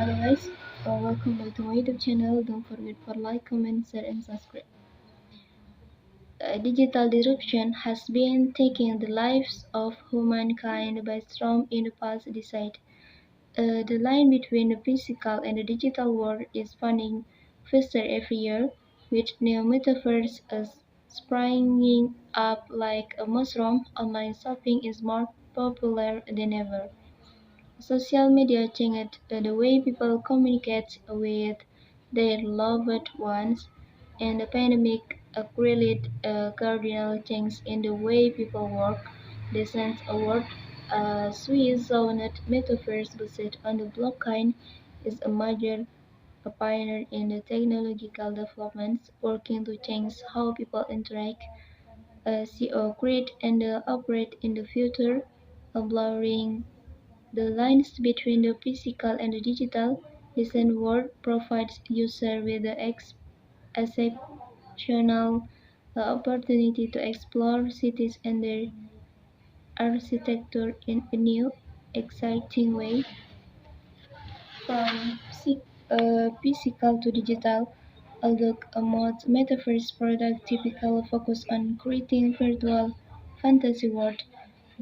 Hello guys, welcome back to my YouTube channel. Don't forget for like, comment, share, and subscribe. Digital disruption has been taking the lives of humankind by storm in the past decade. The line between the physical and the digital world is spanning faster every year, with new metaphors springing up like a mushroom. Online shopping is more popular than ever. Social media changed the way people communicate with their loved ones, and the pandemic created a cardinal change in the way people work. The sense of work, Swiss-zoned metaphors based on the blockchain, is a major pioneer in the technological developments, working to change how people interact, see, or create, and operate in the future, blurring the lines between the physical and the digital design world provides users with the exceptional opportunity to explore cities and their architecture in a new, exciting way. From physical to digital, although a more metaphors product typically focus on creating virtual fantasy world.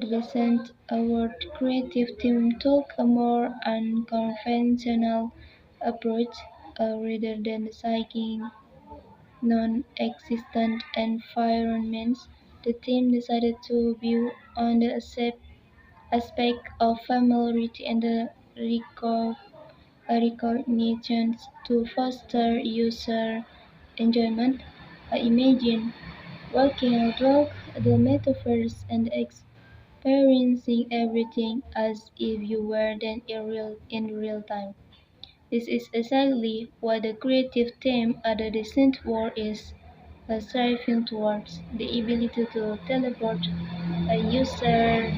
The recent award creative team took a more unconventional approach, rather than seeking non-existent environments. The team decided to build on the aspect of familiarity and the recognition to foster user enjoyment. I imagine walking a dog, the metaphors, and experiencing everything as if you were then in real time. This is exactly what the creative team at the Descent War is striving towards, the ability to teleport a user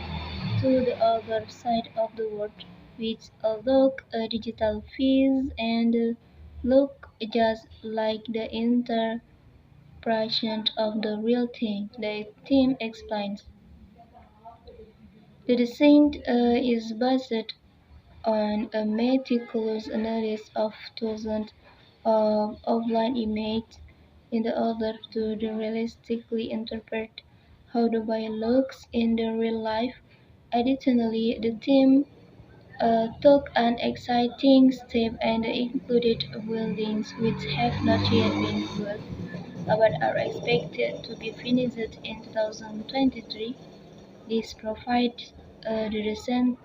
to the other side of the world, which look digital feels and look just like the interpretation of the real thing. The team explains. The descent is based on a meticulous analysis of thousands of offline images in order to realistically interpret how the buyer looks in the real life. Additionally, the team took an exciting step and included buildings which have not yet been built but are expected to be finished in 2023. This provides the recent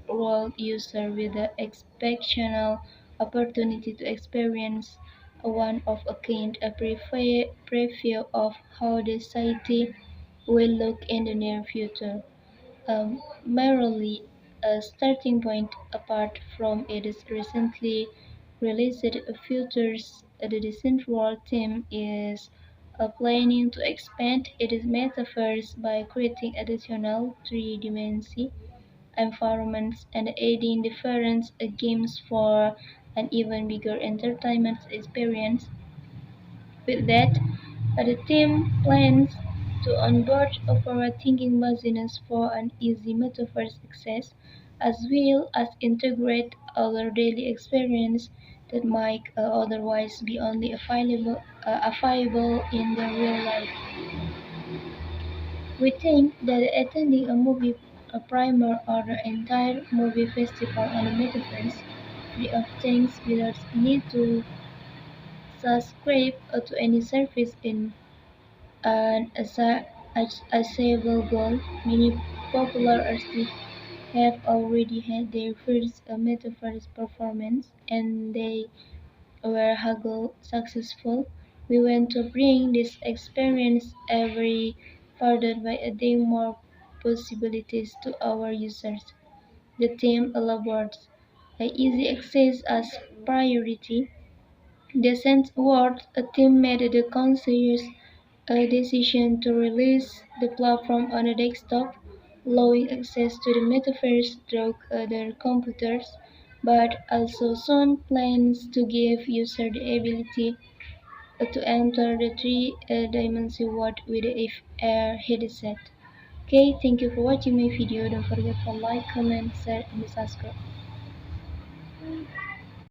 world user with the exceptional opportunity to experience a one-of-a-kind preview of how the city will look in the near future. Merely a starting point apart from its recently released features, the Decent World team is planning to expand its metaverse by creating additional three-dimensional environments and adding different games for an even bigger entertainment experience. With that, the team plans to onboard a forward-thinking business for an easy metaverse access, as well as integrate other daily experience that might otherwise be only available in the real life. We think that attending a movie a primer or the entire movie festival on the metaverse free of thanks without need to subscribe to any service in an achievable goal. Many popular artists have already had their first metaverse performance and they were hugely successful. We want to bring this experience every further by adding more possibilities to our users. The team elaborates easy access as priority. Descent Awards, a team made the conscious decision to release the platform on a desktop, allowing access to the metaverse through their computers, but also soon plans to give users the ability to enter the three-dimensional world with a AR headset. Okay, thank you for watching my video. Don't forget to like, comment, share, and subscribe.